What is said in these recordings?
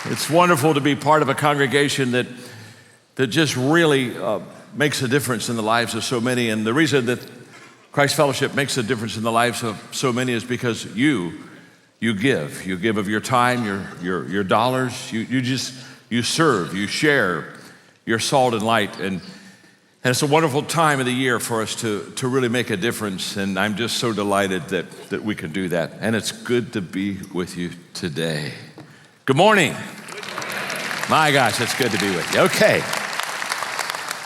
It's wonderful to be part of a congregation that just really makes a difference in the lives of so many. And the reason that Christ Fellowship makes a difference in the lives of so many is because you give. You give of your time, your dollars. You serve, you share your salt and light. And it's a wonderful time of the year for us to really make a difference. And I'm just so delighted that we can do that. And it's good to be with you today. Good morning. My gosh, it's good to be with you. Okay.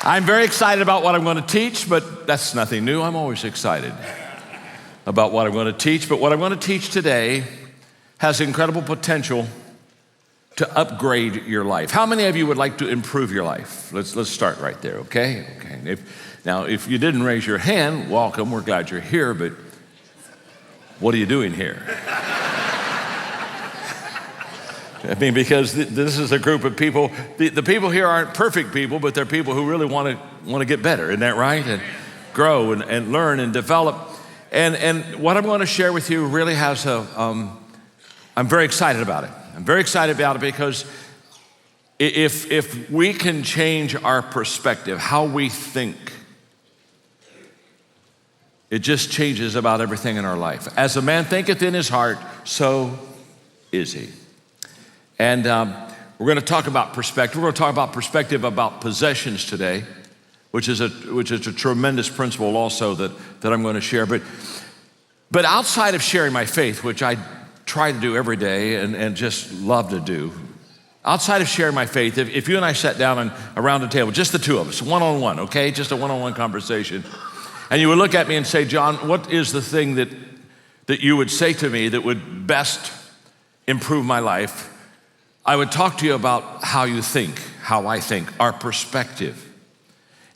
I'm very excited about what I'm going to teach, but that's nothing new. I'm always excited about what I'm going to teach. But what I'm going to teach today has incredible potential to upgrade your life. How many of you would like to improve your life? Let's start right there, okay? Now, if you didn't raise your hand, welcome. We're glad you're here, but what are you doing here? I mean, because this is a group of people, the people here aren't perfect people, but they're people who really want to get better, isn't that right? And grow and learn and develop. And what I'm going to share with you really has I'm very excited about it. I'm very excited about it because if we can change our perspective, how we think, it just changes about everything in our life. As a man thinketh in his heart, so is he. And we're going to talk about perspective. We're going to talk about perspective about possessions today, which is a tremendous principle also that I'm going to share. But outside of sharing my faith, which I try to do every day and just love to do, outside of sharing my faith, if you and I sat down around the table, just the two of us, one-on-one, okay, just a one-on-one conversation, and you would look at me and say, John, what is the thing that you would say to me that would best improve my life? I would talk to you about how you think, how I think, our perspective.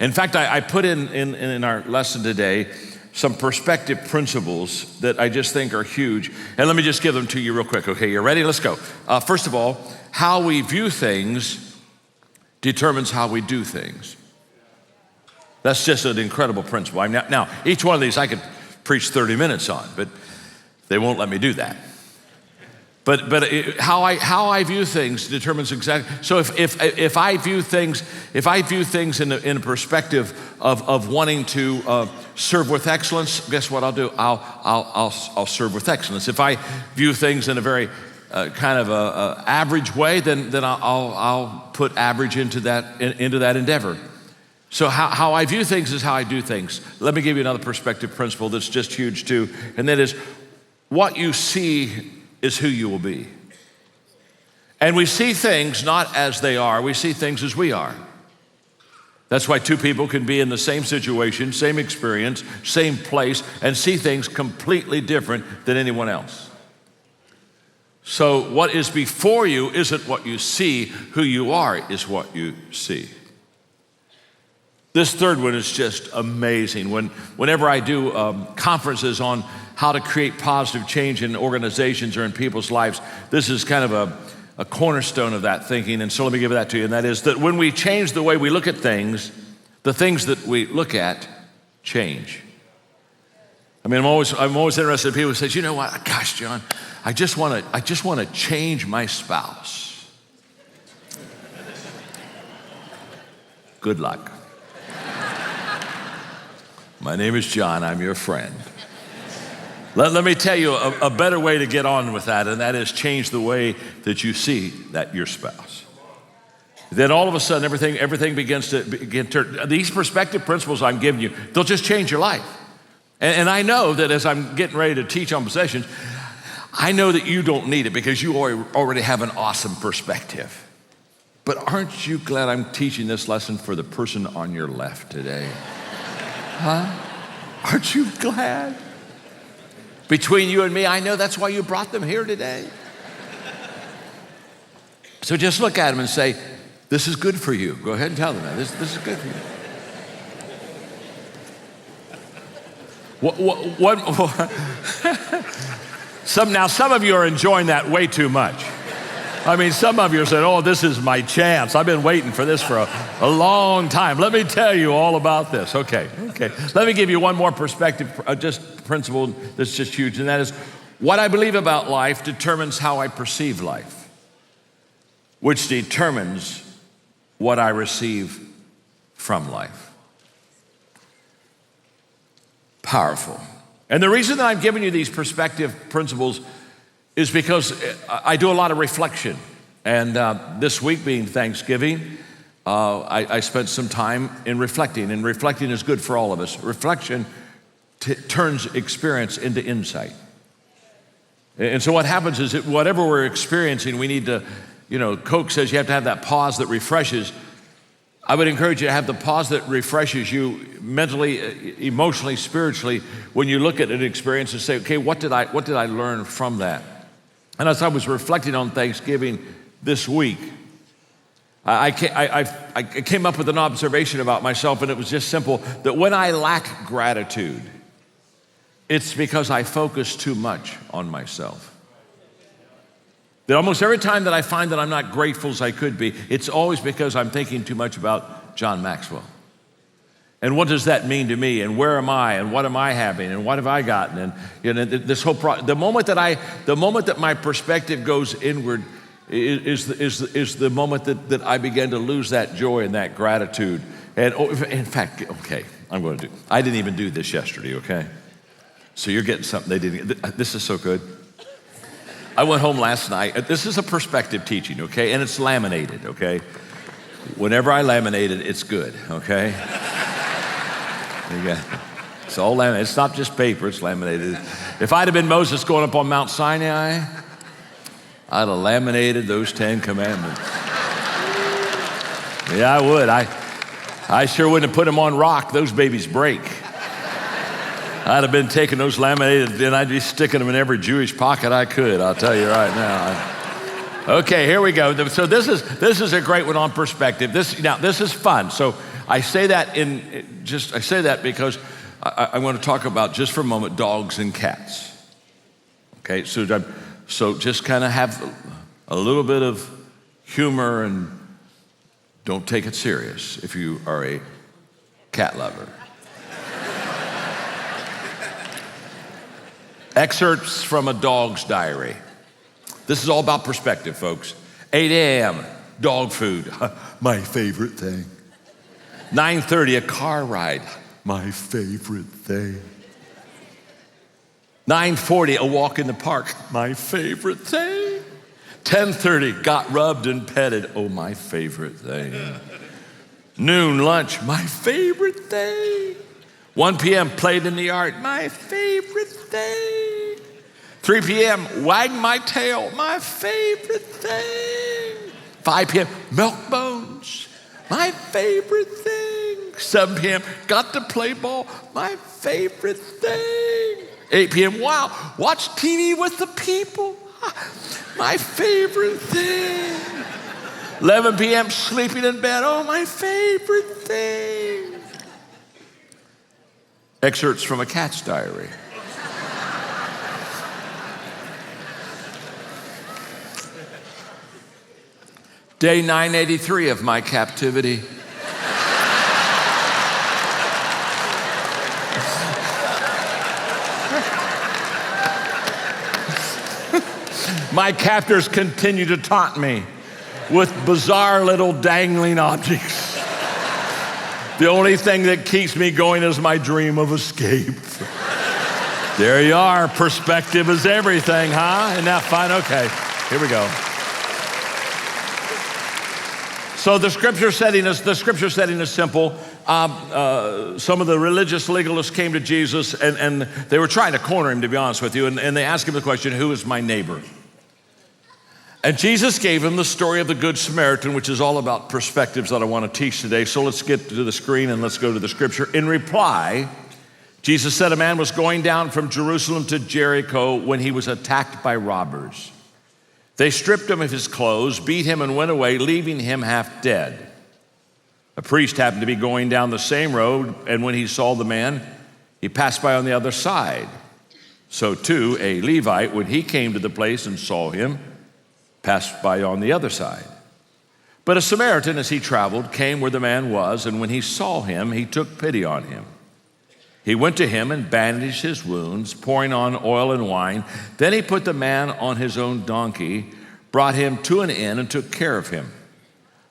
In fact, I put in our lesson today some perspective principles that I just think are huge. And let me just give them to you real quick. Okay, you ready? Let's go. First of all, how we view things determines how we do things. That's just an incredible principle. Now, each one of these I could preach 30 minutes on, but they won't let me do that. But how I view things determines exactly. So if I view things in a perspective of wanting to serve with excellence, guess what I'll do? I'll serve with excellence. If I view things in a very kind of a average way, then I'll put average into that endeavor. So how I view things is how I do things. Let me give you another perspective principle that's just huge too, and that is what you see is who you will be. And we see things not as they are, we see things as we are. That's why two people can be in the same situation, same experience, same place, and see things completely different than anyone else. So what is before you isn't what you see, who you are is what you see. This third one is just amazing. Whenever I do conferences on how to create positive change in organizations or in people's lives, this is kind of a cornerstone of that thinking. And so let me give that to you. And that is that when we change the way we look at things, the things that we look at change. I mean, I'm always interested in people who say, you know what, gosh, John, I just want to change my spouse. Good luck. My name is John, I'm your friend. Let me tell you a better way to get on with that, and that is change the way that you see that your spouse. Then all of a sudden, everything begins to turn. These perspective principles I'm giving you, they'll just change your life. And I know that as I'm getting ready to teach on possessions, I know that you don't need it because you already have an awesome perspective. But aren't you glad I'm teaching this lesson for the person on your left today? Huh? Aren't you glad? Between you and me, I know that's why you brought them here today. So just look at them and say, this is good for you. Go ahead and tell them that. This is good for you. Some of you are enjoying that way too much. I mean, some of you are saying, oh, this is my chance. I've been waiting for this for a long time. Let me tell you all about this. Okay. Let me give you one more perspective, just principle that's just huge, and that is what I believe about life determines how I perceive life. which determines what I receive from life. Powerful. And the reason that I'm giving you these perspective principles is because I do a lot of reflection. And this week being Thanksgiving, I spent some time in reflecting, and reflecting is good for all of us. Reflection turns experience into insight. And so what happens is that whatever we're experiencing, we need to, Coke says you have to have that pause that refreshes. I would encourage you to have the pause that refreshes you mentally, emotionally, spiritually, when you look at an experience and say, okay, what did I learn from that? And as I was reflecting on Thanksgiving this week, I came up with an observation about myself, and it was just simple, that when I lack gratitude, it's because I focus too much on myself. That almost every time that I find that I'm not grateful as I could be, it's always because I'm thinking too much about John Maxwell. And what does that mean to me? And where am I? And what am I having? And what have I gotten? And this whole the moment that my perspective goes inward is the moment that I begin to lose that joy and that gratitude. And in fact, okay, I didn't even do this yesterday, okay? So you're getting something they didn't. This is so good. I went home last night. This is a perspective teaching, okay? And it's laminated, okay? Whenever I laminate it, it's good, okay? It's all laminated. It's not just paper, it's laminated. If I'd have been Moses going up on Mount Sinai, I'd have laminated those 10 commandments. Yeah, I would. I sure wouldn't have put them on rock. Those babies break. I'd have been taking those laminated, and I'd be sticking them in every Jewish pocket I could, I'll tell you right now. Okay, here we go. So this is a great one on perspective. This is fun. So I say that because I want to talk about, just for a moment, dogs and cats. Okay, so just kind of have a little bit of humor and don't take it serious if you are a cat lover. Excerpts from a dog's diary. This is all about perspective, folks. 8 a.m., dog food, my favorite thing. 9:30, a car ride, my favorite thing. 9:40, a walk in the park, my favorite thing. 10:30, got rubbed and petted, oh, my favorite thing. Noon, lunch, my favorite thing. 1 p.m., played in the yard, my favorite thing. 3 p.m., wag my tail, my favorite thing. 5 p.m., milk bones, my favorite thing. 7 p.m., got to play ball, my favorite thing. 8 p.m., wow, watch TV with the people, my favorite thing. 11 p.m., sleeping in bed, oh, my favorite thing. Excerpts from a cat's diary. Day 983 of my captivity. My captors continue to taunt me with bizarre little dangling objects. The only thing that keeps me going is my dream of escape. There you are. Perspective is everything, huh? Isn't that fun? Okay, here we go. So the scripture setting is simple. Some of the religious legalists came to Jesus, and they were trying to corner him, to be honest with you, and they asked him the question, who is my neighbor? And Jesus gave him the story of the Good Samaritan, which is all about perspectives that I want to teach today. So let's get to the screen and let's go to the scripture. In reply, Jesus said a man was going down from Jerusalem to Jericho when he was attacked by robbers. They stripped him of his clothes, beat him, and went away, leaving him half dead. A priest happened to be going down the same road, and when he saw the man, he passed by on the other side. So too, a Levite, when he came to the place and saw him, passed by on the other side. But a Samaritan, as he traveled, came where the man was, and when he saw him, he took pity on him. He went to him and bandaged his wounds, pouring on oil and wine. Then he put the man on his own donkey, brought him to an inn and took care of him.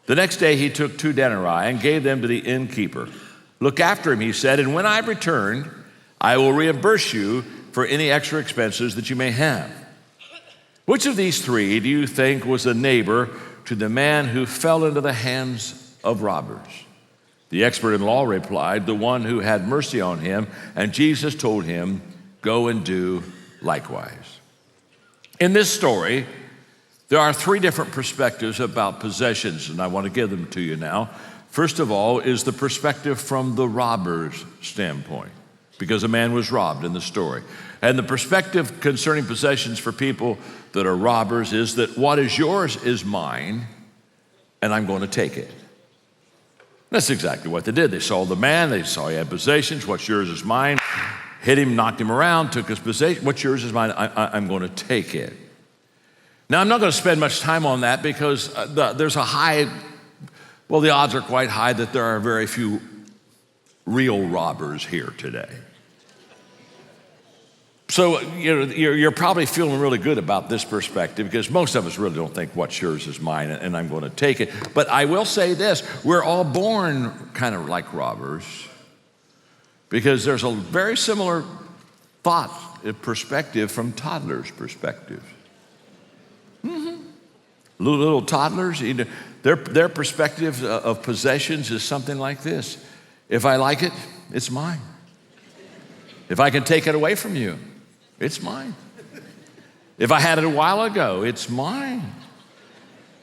The next day he took 2 denarii and gave them to the innkeeper. Look after him, he said, and when I've returned, I will reimburse you for any extra expenses that you may have. Which of these 3 do you think was a neighbor to the man who fell into the hands of robbers? The expert in law replied, the one who had mercy on him, and Jesus told him, go and do likewise. In this story, there are 3 different perspectives about possessions, and I want to give them to you now. First of all is the perspective from the robber's standpoint, because a man was robbed in the story. And the perspective concerning possessions for people that are robbers is that what is yours is mine, and I'm going to take it. That's exactly what they did. They saw the man, they saw he had possessions, what's yours is mine, hit him, knocked him around, took his possession, what's yours is mine, I'm going to take it. Now, I'm not going to spend much time on that because there's a high, well, the odds are quite high that there are very few real robbers here today. So you're probably feeling really good about this perspective because most of us really don't think what's yours is mine and I'm going to take it. But I will say this, we're all born kind of like robbers because there's a very similar thought, perspective from toddlers' perspective. Little toddlers, their perspective of possessions is something like this. If I like it, it's mine. If I can take it away from you, it's mine. If I had it a while ago, it's mine.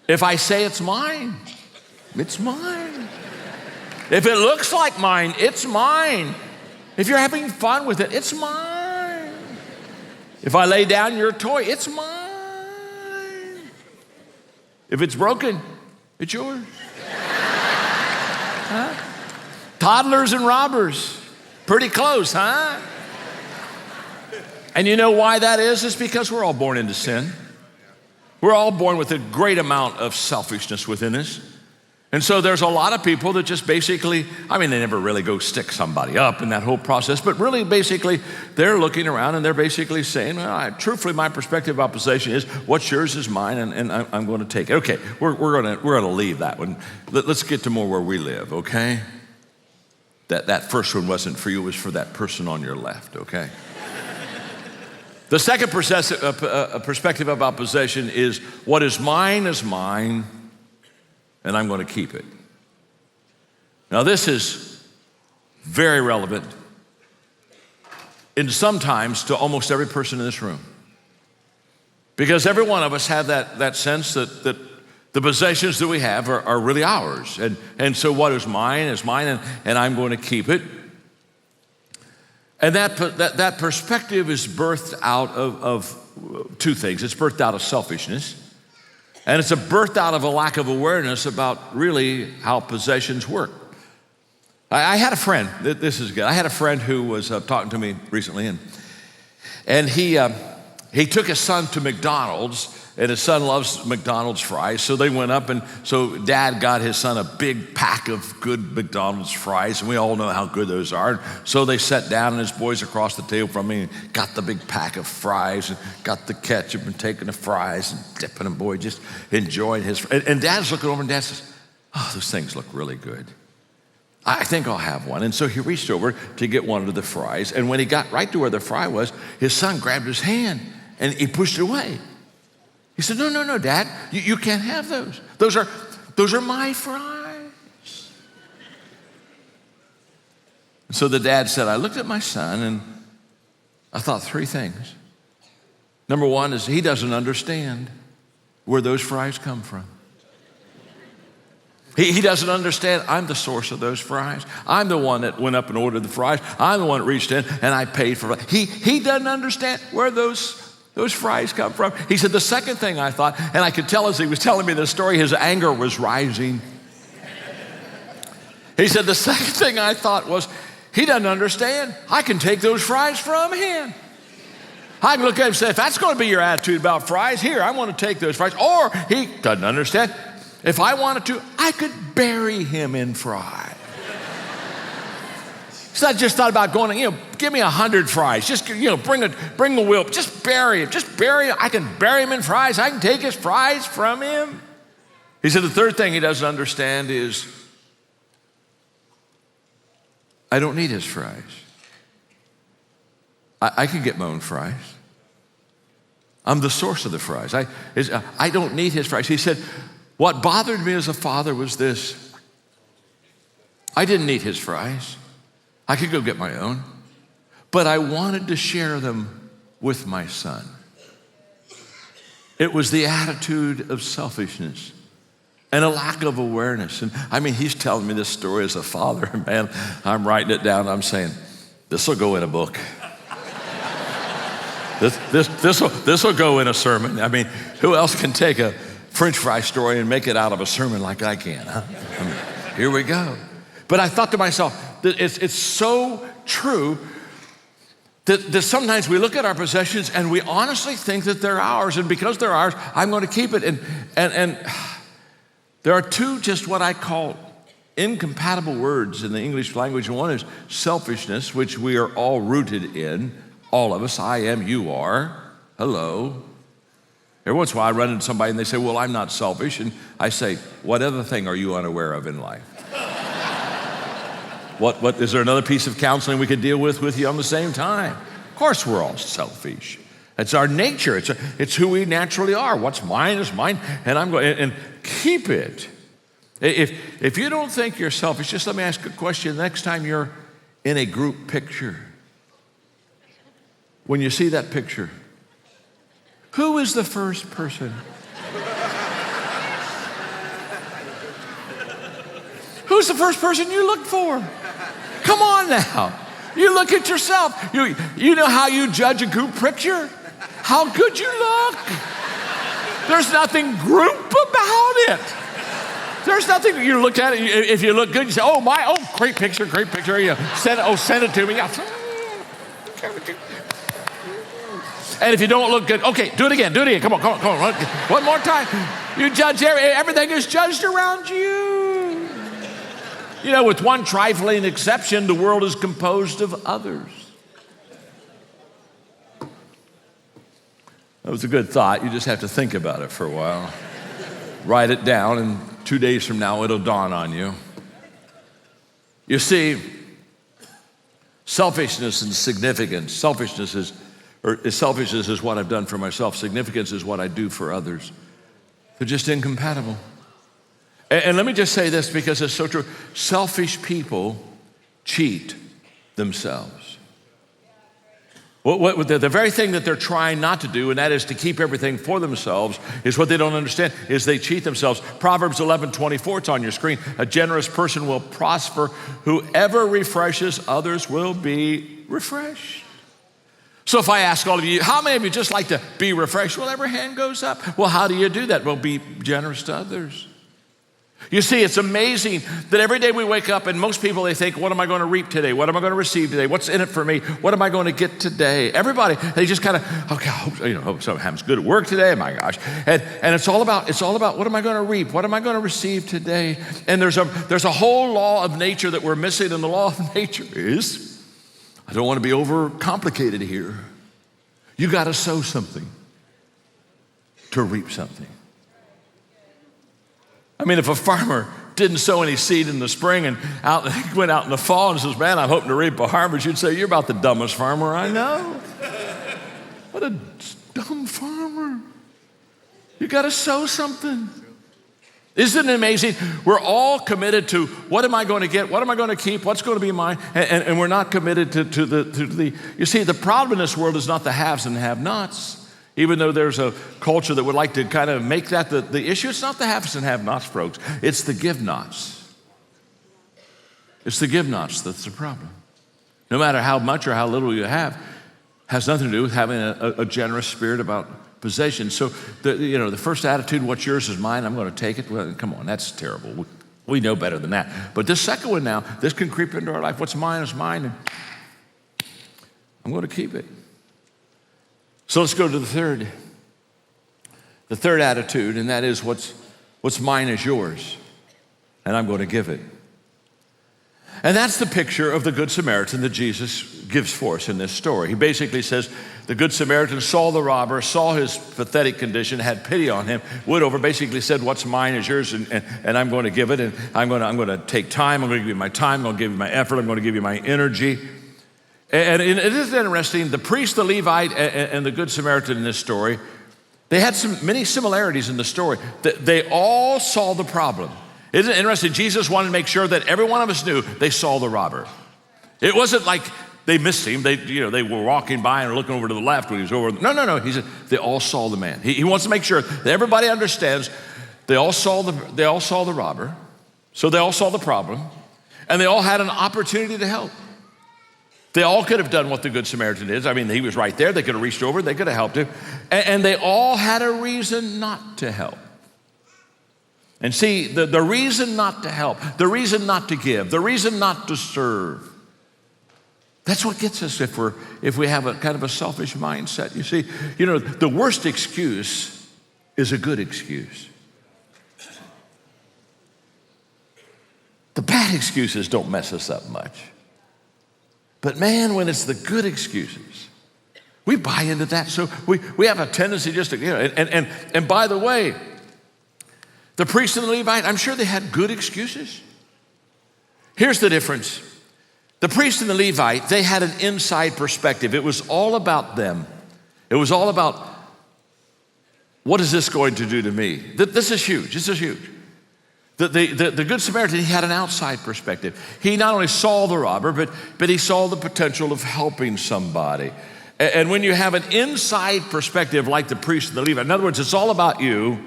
If I say it's mine, it's mine. If it looks like mine, it's mine. If you're having fun with it, it's mine. If I lay down your toy, it's mine. If it's broken, it's yours. Huh? Toddlers and robbers, pretty close, huh? And you know why that is? It's because we're all born into sin. We're all born with a great amount of selfishness within us. And so there's a lot of people that just basically, they never really go stick somebody up in that whole process, but really basically they're looking around and they're basically saying, truthfully, my perspective about possession is what's yours is mine and I'm going to take it. Okay, we're going to leave that one. Let's get to more where we live, okay? That first one wasn't for you, it was for that person on your left, okay? The second perspective about possession is what is mine, and I'm going to keep it. Now, this is very relevant and sometimes to almost every person in this room. Because every one of us have that sense that the possessions that we have are really ours. And so what is mine, and I'm going to keep it. And that perspective is birthed out of 2 things. It's birthed out of selfishness. And it's birthed out of a lack of awareness about really how possessions work. I had a friend, this is good. I had a friend who was talking to me recently, and he took his son to McDonald's, and his son loves McDonald's fries, so they went up, and so dad got his son a big pack of good McDonald's fries, and we all know how good those are. So they sat down, and his boys across the table from me got the big pack of fries, and got the ketchup, and taking the fries, and dipping them, boy, just enjoying his, and dad's looking over, and dad says, oh, those things look really good. I think I'll have one. And so he reached over to get one of the fries, and when he got right to where the fry was, his son grabbed his hand, and he pushed it away. He said, no, Dad, you can't have those. Those are my fries. So the dad said, I looked at my son and I thought 3 things. Number 1 is he doesn't understand where those fries come from. He doesn't understand I'm the source of those fries. I'm the one that went up and ordered the fries. I'm the one that reached in and I paid for it. He doesn't understand where those fries come from. He said, the second thing I thought, and I could tell as he was telling me this story, his anger was rising. He said, the second thing I thought was, he doesn't understand. I can take those fries from him. I can look at him and say, if that's going to be your attitude about fries, here, I want to take those fries. Or he doesn't understand. If I wanted to, I could bury him in fries. It's not about going, give me 100 fries. Just, bring the wheel. Just bury him. Just bury him. I can bury him in fries. I can take his fries from him. He said the third thing he doesn't understand is, I don't need his fries. I can get my own fries. I'm the source of the fries. I don't need his fries. He said, what bothered me as a father was this. I didn't need his fries. I could go get my own. But I wanted to share them with my son. It was the attitude of selfishness and a lack of awareness. And he's telling me this story as a father. Man, I'm writing it down. I'm saying, this will go in a book. This will go in a sermon. Who else can take a French fry story and make it out of a sermon like I can? Huh? Here we go. But I thought to myself, that it's so true that sometimes we look at our possessions and we honestly think that they're ours. And because they're ours, I'm going to keep it. And there are two just what I call incompatible words in the English language. One is selfishness, which we are all rooted in. All of us, I am, you are. Hello. Every once in a while I run into somebody and they say, well, I'm not selfish. And I say, what other thing are you unaware of in life? What is there another piece of counseling we could deal with you on the same time? Of course we're all selfish. It's our nature. It's who we naturally are. What's mine is mine, and I'm going and keep it. If you don't think you're selfish, just let me ask a question. The next time you're in a group picture, when you see that picture, who is the first person? Who's the first person you look for? Come on now. You look at yourself. You know how you judge a group picture? How good you look. There's nothing group about it. There's nothing, you look at it, if you look good, you say, great picture. Send it to me. And if you don't look good, okay, do it again. Come on. One more time. You judge, everything is judged around you. With one trifling exception, the world is composed of others. That was a good thought. You just have to think about it for a while. Write it down, and 2 days from now, it'll dawn on you. You see, selfishness and significance. Selfishness is what I've done for myself. Significance is what I do for others. They're just incompatible. And let me just say this because it's so true. Selfish people cheat themselves. The very thing that they're trying not to do, and that is to keep everything for themselves, is what they don't understand, is they cheat themselves. Proverbs 11:24, it's on your screen. A generous person will prosper. Whoever refreshes others will be refreshed. So if I ask all of you, how many of you just like to be refreshed? Well, every hand goes up. Well, how do you do that? Well, be generous to others. You see, it's amazing that every day we wake up and most people, they think, what am I going to reap today? What am I going to receive today? What's in it for me? What am I going to get today? Everybody, they just kind of, okay, I hope something happens good at work today. My gosh. And it's all about what am I going to reap? What am I going to receive today? And there's a whole law of nature that we're missing, and the law of nature is, I don't want to be overcomplicated here. You got to sow something to reap something. If a farmer didn't sow any seed in the spring and went out in the fall and says, man, I'm hoping to reap a harvest, you'd say, you're about the dumbest farmer I know. What a dumb farmer. You got to sow something. Isn't it amazing? We're all committed to what am I going to get? What am I going to keep? What's going to be mine? And we're not committed to the. You see, the problem in this world is not the haves and have-nots. Even though there's a culture that would like to kind of make that the issue, it's not the haves and have-nots, folks. It's the give-nots. It's the give-nots that's the problem. No matter how much or how little you have, has nothing to do with having a generous spirit about possession. So, the first attitude, what's yours is mine, I'm going to take it. Well, come on, that's terrible. We know better than that. But this second one now, this can creep into our life. What's mine is mine, and I'm going to keep it. So let's go to the third attitude, and that is what's mine is yours, and I'm going to give it. And that's the picture of the Good Samaritan that Jesus gives for us in this story. He basically says the Good Samaritan saw the robber, saw his pathetic condition, had pity on him, went over, basically said, what's mine is yours, and I'm going to give it, and I'm going to take time, I'm going to give you my time, I'm going to give you my effort, I'm going to give you my energy. And it is interesting, the priest, the Levite, and the Good Samaritan in this story, they had many similarities in the story. They all saw the problem. Isn't it interesting? Jesus wanted to make sure that every one of us knew they saw the robber. It wasn't like they missed him. They were walking by and looking over to the left when he was over. No. He said they all saw the man. He wants to make sure that everybody understands they all saw the robber, so they all saw the problem, and they all had an opportunity to help. They all could have done what the Good Samaritan did. I mean, he was right there. They could have reached over. They could have helped him. And they all had a reason not to help. And see, the reason not to help, the reason not to give, the reason not to serve, that's what gets us if we have a kind of a selfish mindset. You see, the worst excuse is a good excuse. The bad excuses don't mess us up much. But man, when it's the good excuses, we buy into that. So we have a tendency just to, and by the way, the priest and the Levite, I'm sure they had good excuses. Here's the difference. The priest and the Levite, they had an inside perspective. It was all about them. It was all about, what is this going to do to me? This is huge. This is huge. The Good Samaritan, he had an outside perspective. He not only saw the robber, but he saw the potential of helping somebody. And when you have an inside perspective like the priest and the Levite, in other words, it's all about you,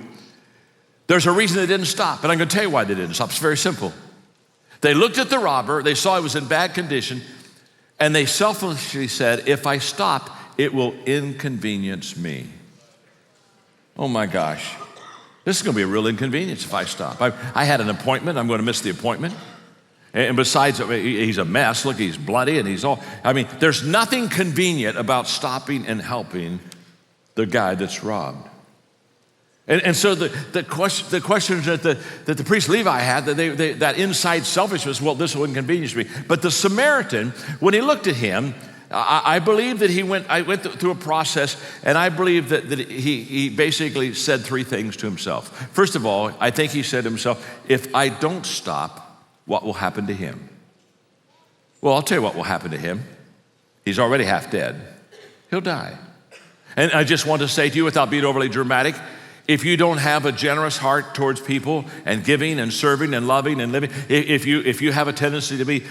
there's a reason they didn't stop. And I'm going to tell you why they didn't stop. It's very simple. They looked at the robber, they saw he was in bad condition, and they selfishly said, if I stop, it will inconvenience me. Oh my gosh. This is going to be a real inconvenience if I stop. I had an appointment. I'm going to miss the appointment. And besides, he's a mess. Look, he's bloody and there's nothing convenient about stopping and helping the guy that's robbed. And so the questions that the priest Levi had, that inside selfishness, well, this will inconvenience me. But the Samaritan, when he looked at him, I believe that I went through a process, and I believe that he basically said three things to himself. First of all, I think he said to himself, if I don't stop, what will happen to him? Well, I'll tell you what will happen to him. He's already half dead. He'll die. And I just want to say to you, without being overly dramatic, if you don't have a generous heart towards people and giving and serving and loving and living, if you have a tendency to be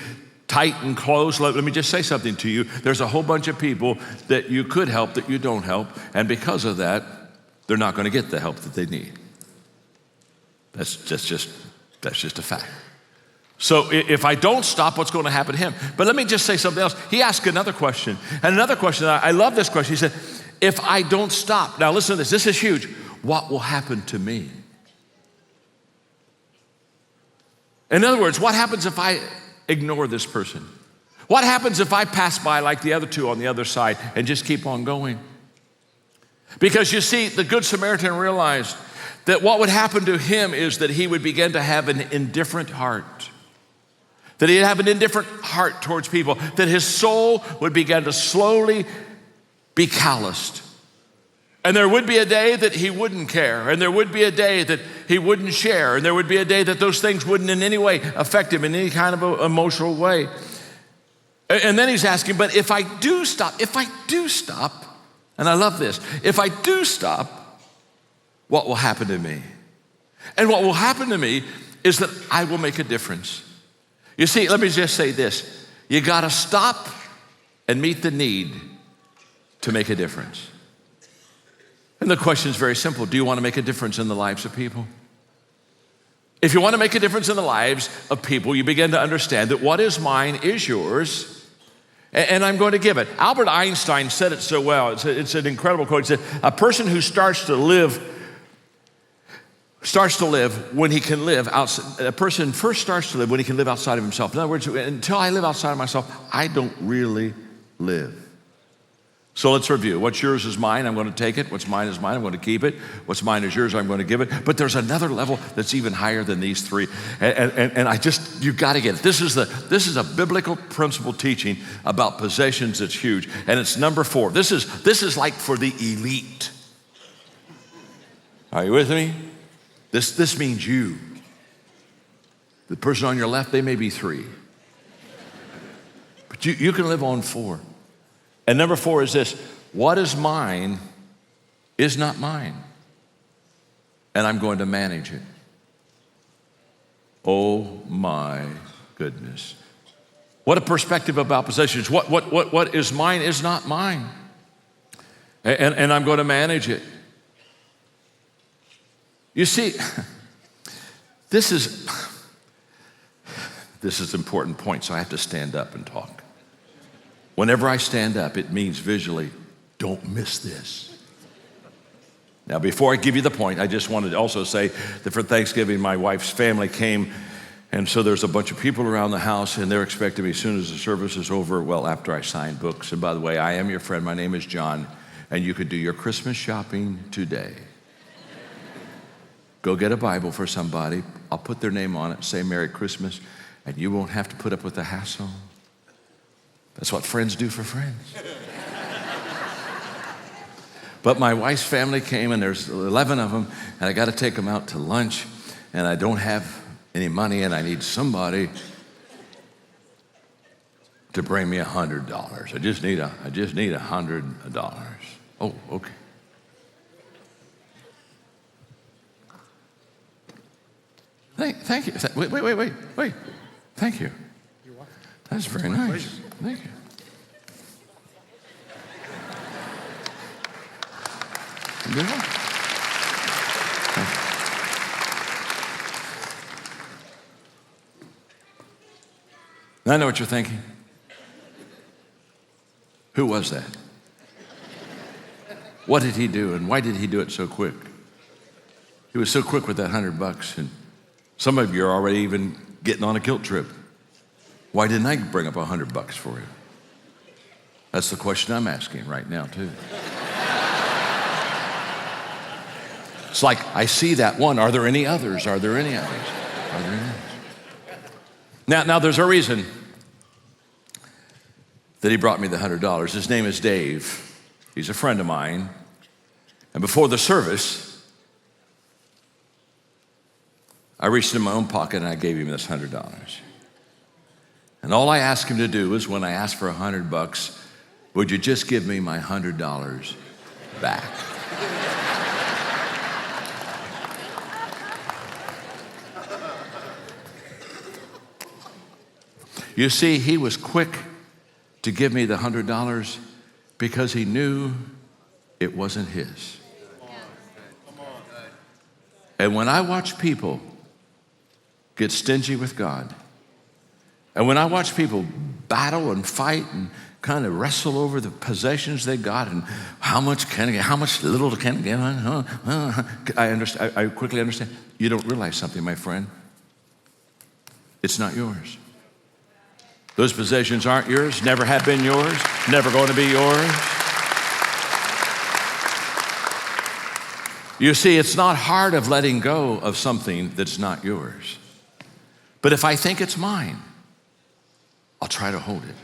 tight and close, let me just say something to you. There's a whole bunch of people that you could help that you don't help, and because of that, they're not going to get the help that they need. That's just a fact. So if I don't stop, what's going to happen to him? But let me just say something else. He asked another question, and another question, I love this question. He said, if I don't stop, now listen to this is huge. What will happen to me? In other words, what happens if I ignore this person? What happens if I pass by like the other two on the other side and just keep on going? Because you see, the Good Samaritan realized that what would happen to him is that he would begin to have an indifferent heart. That he'd have an indifferent heart towards people. That his soul would begin to slowly be calloused. And there would be a day that he wouldn't care. And there would be a day that he wouldn't share. And there would be a day that those things wouldn't in any way affect him in any kind of an emotional way. And then he's asking, but if I do stop, and I love this, if I do stop, what will happen to me? And what will happen to me is that I will make a difference. You see, let me just say this. You got to stop and meet the need to make a difference. And the question is very simple. Do you want to make a difference in the lives of people? If you want to make a difference in the lives of people, you begin to understand that what is mine is yours, and I'm going to give it. Albert Einstein said it so well. It's an incredible quote. He said, a person who starts to live when he can live outside. A person first starts to live when he can live outside of himself. In other words, until I live outside of myself, I don't really live. So let's review. What's yours is mine, I'm going to take it. What's mine is mine, I'm going to keep it. What's mine is yours, I'm going to give it. But there's another level that's even higher than these three. And you got to get it. This is a biblical principle teaching about possessions that's huge. And it's number 4. This is like for the elite. Are you with me? This means you. The person on your left, they may be 3. But you can live on 4. And number 4 is this: what is mine is not mine, and I'm going to manage it. Oh my goodness. What a perspective about possessions. What is mine is not mine, and I'm going to manage it. You see, this is an important point, so I have to stand up and talk. Whenever I stand up, it means visually, don't miss this. Now, before I give you the point, I just wanted to also say that for Thanksgiving, my wife's family came, and so there's a bunch of people around the house, and they're expecting me as soon as the service is over, well, after I sign books. And by the way, I am your friend. My name is John, and you could do your Christmas shopping today. Go get a Bible for somebody. I'll put their name on it, say Merry Christmas, and you won't have to put up with the hassle. That's what friends do for friends. But my wife's family came, and there's 11 of them, and I got to take them out to lunch, and I don't have any money, and I need somebody to bring me $100. I just need $100. Oh, okay. Thank you. Wait. Thank you. You're welcome. That's very nice. Thank you. I know what you're thinking. Who was that? What did he do, and why did he do it so quick? He was so quick with that $100, and some of you are already even getting on a guilt trip. Why didn't I bring up $100 for you? That's the question I'm asking right now, too. It's like, I see that one. Are there any others? Are there any others? Are there any others? Now there's a reason that he brought me the $100. His name is Dave. He's a friend of mine. And before the service, I reached in my own pocket and I gave him this $100. And all I asked him to do is, when I asked for $100, would you just give me my $100 back? You see, he was quick to give me the $100 because he knew it wasn't his. And when I watch people get stingy with God, and when I watch people battle and fight and kind of wrestle over the possessions they got and how much little can I get, I quickly understand. You don't realize something, my friend. It's not yours. Those possessions aren't yours, never have been yours, never going to be yours. You see, it's not hard of letting go of something that's not yours. But if I think it's mine, I'll try to hold it.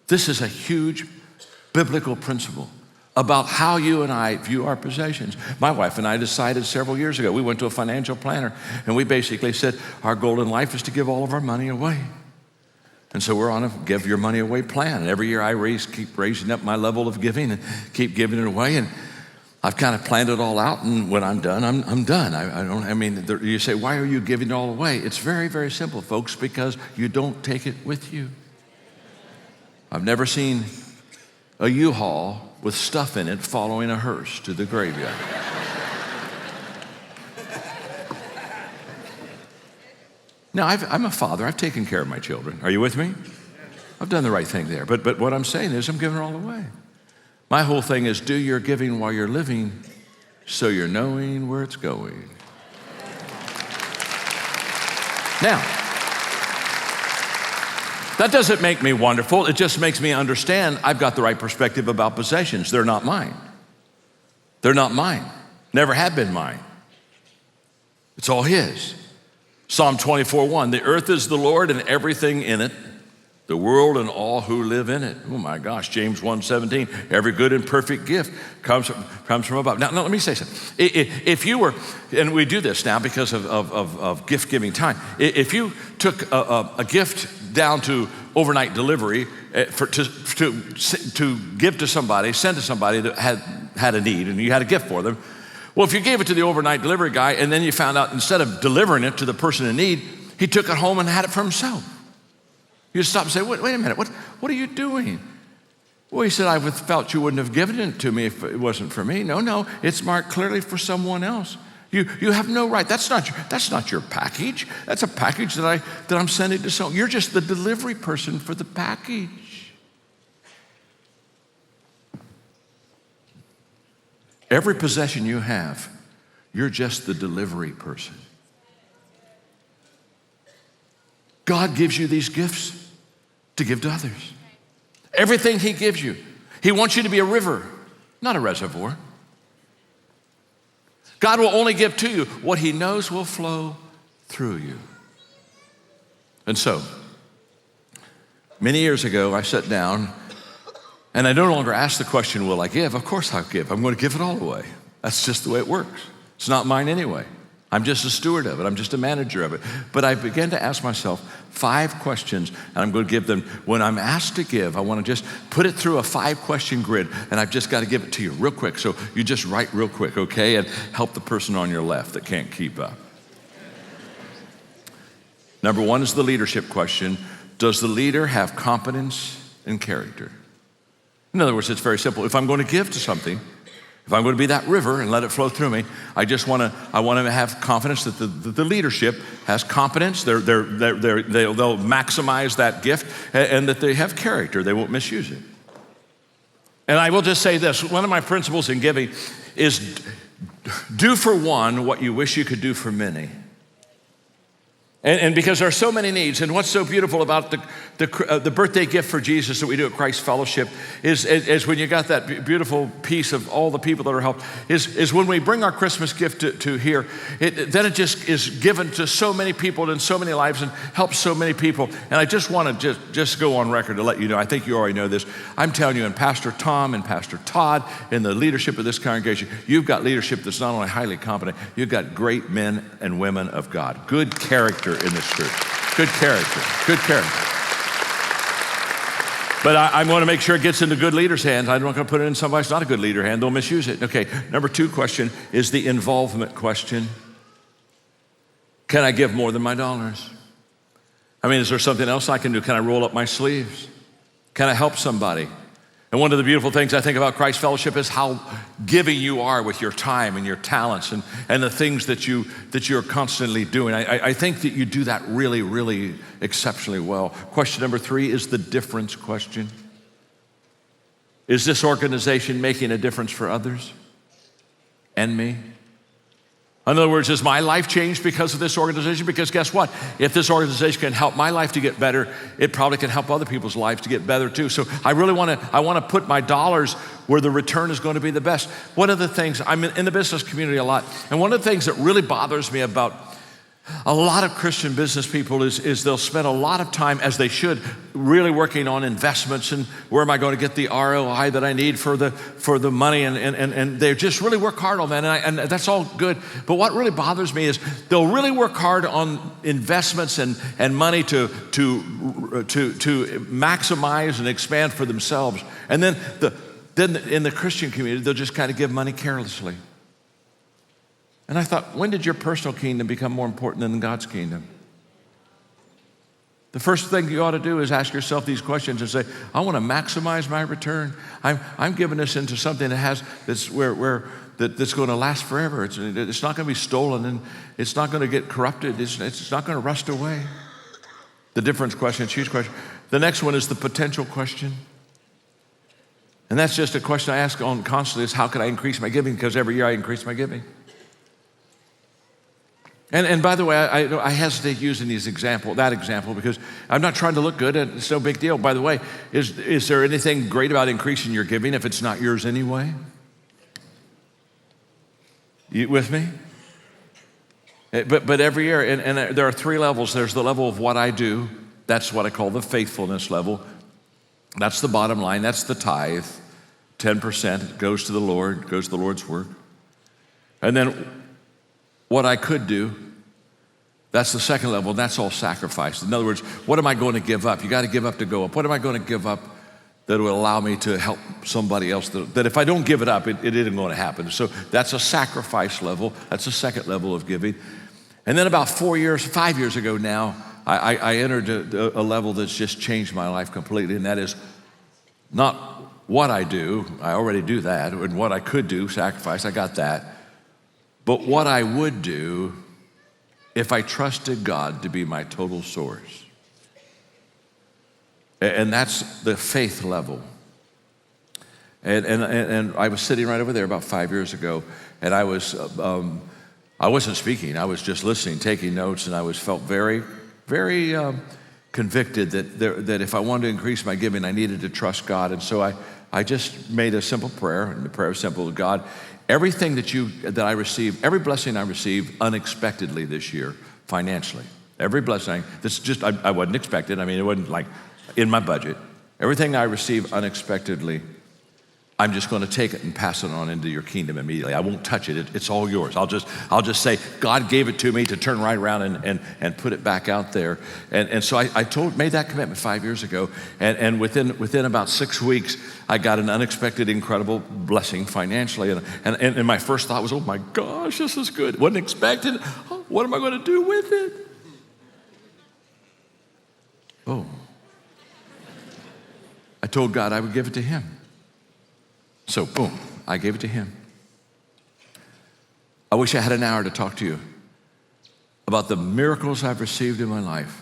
This is a huge biblical principle about how you and I view our possessions. My wife and I decided several years ago, we went to a financial planner, and we basically said our goal in life is to give all of our money away. And so we're on a give your money away plan. And every year I keep raising up my level of giving and keep giving it away. And I've kind of planned it all out, and when I'm done, I'm done. You say, why are you giving it all away? It's very, very simple, folks, because you don't take it with you. I've never seen a U-Haul with stuff in it following a hearse to the graveyard. Now, I'm a father. I've taken care of my children. Are you with me? I've done the right thing there. But what I'm saying is I'm giving it all away. My whole thing is do your giving while you're living so you're knowing where it's going. Now, That doesn't make me wonderful. It just makes me understand I've got the right perspective about possessions. They're not mine. They're not mine. Never have been mine. It's all his. Psalm 24:1, the earth is the Lord and everything in it, the world and all who live in it. Oh my gosh, James 1:17, every good and perfect gift comes from above. Now, let me say something. If you were, and we do this now because of gift-giving time, if you took a gift down to overnight delivery to give to somebody, send to somebody that had a need and you had a gift for them, well, if you gave it to the overnight delivery guy and then you found out instead of delivering it to the person in need, he took it home and had it for himself. You stop and say, wait a minute, what are you doing? Well, he said, I felt you wouldn't have given it to me if it wasn't for me. No, it's marked clearly for someone else. You have no right. That's not your package. That's a package that I'm sending to someone. You're just the delivery person for the package. Every possession you have, you're just the delivery person. God gives you these gifts to give to others. Everything he gives you. He wants you to be a river, not a reservoir. God will only give to you what he knows will flow through you. And so, many years ago, I sat down and I no longer ask the question, will I give? Of course I'll give. I'm going to give it all away. That's just the way it works. It's not mine anyway. I'm just a steward of it. I'm just a manager of it. But I began to ask myself 5 questions, and I'm going to give them. When I'm asked to give, I want to just put it through a 5-question grid, and I've just got to give it to you real quick. So you just write real quick, okay? And help the person on your left that can't keep up. Number 1 is the leadership question. Does the leader have competence and character? In other words, it's very simple. If I'm going to give to something, if I'm going to be that river and let it flow through me, I want to have confidence that the leadership has competence. They'll maximize that gift, and that they have character. They won't misuse it. And I will just say this: one of my principles in giving is do for one what you wish you could do for many. And because there are so many needs, and what's so beautiful about the birthday gift for Jesus that we do at Christ Fellowship is when you got that beautiful piece of all the people that are helped, is when we bring our Christmas gift to here, then it just is given to so many people and so many lives and helps so many people. And I just want to just go on record to let you know, I think you already know this, I'm telling you, and Pastor Tom and Pastor Todd and the leadership of this congregation, you've got leadership that's not only highly competent, you've got great men and women of God, good character in this church. Good character. But I want to make sure it gets into good leaders' hands. I'm not going to put it in somebody's not a good leader hand. They'll misuse it. Okay, number 2 question is the involvement question. Can I give more than my dollars? I mean, is there something else I can do? Can I roll up my sleeves? Can I help somebody? And one of the beautiful things I think about Christ Fellowship is how giving you are with your time and your talents and the things that you're constantly doing. I think that you do that really, really exceptionally well. Question number 3 is the difference question. Is this organization making a difference for others and me? In other words, is my life changed because of this organization? Because guess what? If this organization can help my life to get better, it probably can help other people's lives to get better too. So I really want to put my dollars where the return is going to be the best. One of the things, I'm in the business community a lot, and one of the things that really bothers me about a lot of Christian business people is they'll spend a lot of time, as they should, really working on investments and where am I going to get the ROI that I need for the money, and they just really work hard on that, and that's all good. But what really bothers me is they'll really work hard on investments and money to maximize and expand for themselves, and then in the Christian community they'll just kind of give money carelessly. And I thought, when did your personal kingdom become more important than God's kingdom? The first thing you ought to do is ask yourself these questions and say, I want to maximize my return. I'm giving this into something that's going to last forever. It's not going to be stolen, and it's not going to get corrupted. It's not going to rust away. The difference question, huge question. The next one is the potential question. And that's just a question I ask on constantly is, how can I increase my giving? Because every year I increase my giving. And by the way, I hesitate using that example, because I'm not trying to look good, and it's no big deal. By the way, is there anything great about increasing your giving if it's not yours anyway? You with me? But every year, and there are three levels. There's the level of what I do. That's what I call the faithfulness level. That's the bottom line. That's the tithe. 10% goes to the Lord, goes to the Lord's work. And then what I could do, that's the second level. That's all sacrifice. In other words, what am I going to give up? You got to give up to go up. What am I going to give up that will allow me to help somebody else? That if I don't give it up, it isn't going to happen. So that's a sacrifice level. That's the second level of giving. And then about 5 years ago now, I entered a level that's just changed my life completely, and that is not what I do. I already do that. And what I could do, sacrifice, I got that. But what I would do if I trusted God to be my total source. And that's the faith level. And I was sitting right over there about 5 years ago, and I wasn't speaking. I was just listening, taking notes, and I felt very, very convicted that if I wanted to increase my giving, I needed to trust God. And so I just made a simple prayer, and the prayer was simple: God, everything that I receive, every blessing I received unexpectedly this year, financially, every blessing that's just I wasn't expected. I mean, it wasn't like in my budget. Everything I receive unexpectedly, I'm just going to take it and pass it on into your kingdom immediately. I won't touch it. It's all yours. I'll just say, God gave it to me to turn right around and put it back out there. And so I made that commitment 5 years ago. And within about 6 weeks, I got an unexpected, incredible blessing financially. And my first thought was, oh my gosh, this is good. Wasn't expected. Oh, what am I going to do with it? Oh. I told God I would give it to him. So boom, I gave it to him. I wish I had an hour to talk to you about the miracles I've received in my life,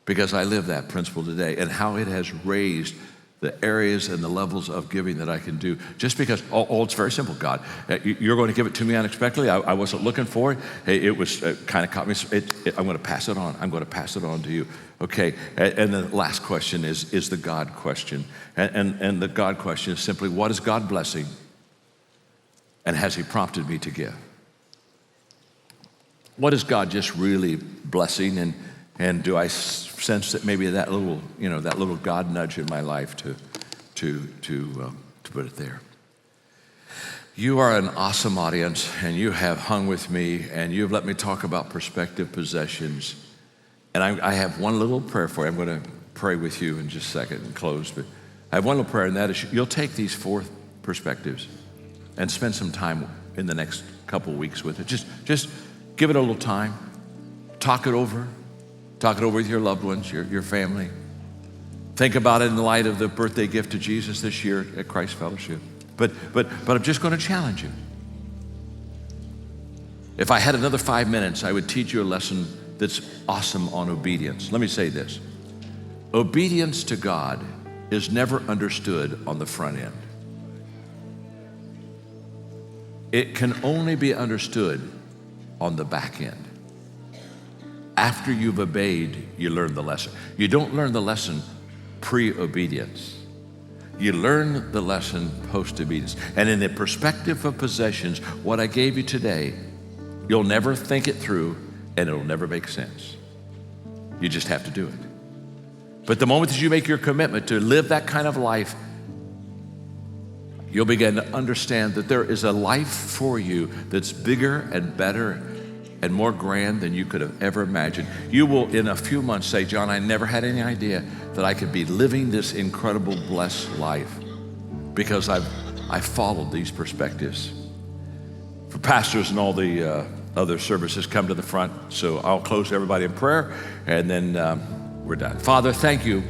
because I live that principle today, and how it has raised the areas and the levels of giving that I can do. Just because, it's very simple, God. You're going to give it to me unexpectedly. I wasn't looking for it. It was kind of caught me. I'm going to pass it on. I'm going to pass it on to you. Okay, and the last question is the God question. And the God question is simply, what is God blessing? And has he prompted me to give? What is God just really blessing? And do I sense that maybe that little God nudge in my life to put it there? You are an awesome audience, and you have hung with me, and you've let me talk about prospective possessions. And I have one little prayer for you. I'm going to pray with you in just a second and close. But I have one little prayer, and that is you'll take these 4 perspectives and spend some time in the next couple of weeks with it. Just give it a little time. Talk it over. Talk it over with your loved ones, your family. Think about it in the light of the birthday gift to Jesus this year at Christ Fellowship. But I'm just going to challenge you. If I had another 5 minutes, I would teach you a lesson that's awesome on obedience. Let me say this. Obedience to God is never understood on the front end. It can only be understood on the back end. After you've obeyed, you learn the lesson. You don't learn the lesson pre-obedience. You learn the lesson post-obedience. And in the perspective of possessions, what I gave you today, you'll never think it through, and it'll never make sense. You just have to do it. But the moment that you make your commitment to live that kind of life, you'll begin to understand that there is a life for you that's bigger and better and more grand than you could have ever imagined. You will, in a few months, say, John, I never had any idea that I could be living this incredible, blessed life because I followed these perspectives. For pastors and all the other services, come to the front. So I'll close everybody in prayer, and then we're done. Father, thank you.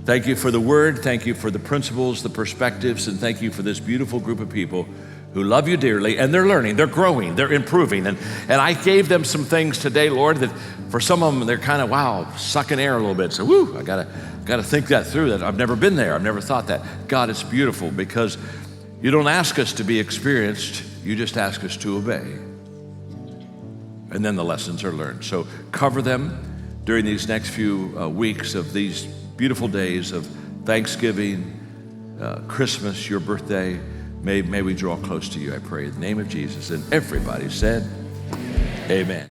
Thank you for the word. Thank you for the principles, the perspectives, and thank you for this beautiful group of people who love you dearly, and they're learning, they're growing, they're improving. And I gave them some things today, Lord, that for some of them, they're kind of, sucking air a little bit. So, I gotta think that through, that I've never been there, I've never thought that. God, it's beautiful because you don't ask us to be experienced, you just ask us to obey. and then the lessons are learned. So cover them during these next few weeks of these beautiful days of Thanksgiving, Christmas, your birthday. May we draw close to you, I pray, in the name of Jesus. And everybody said, amen.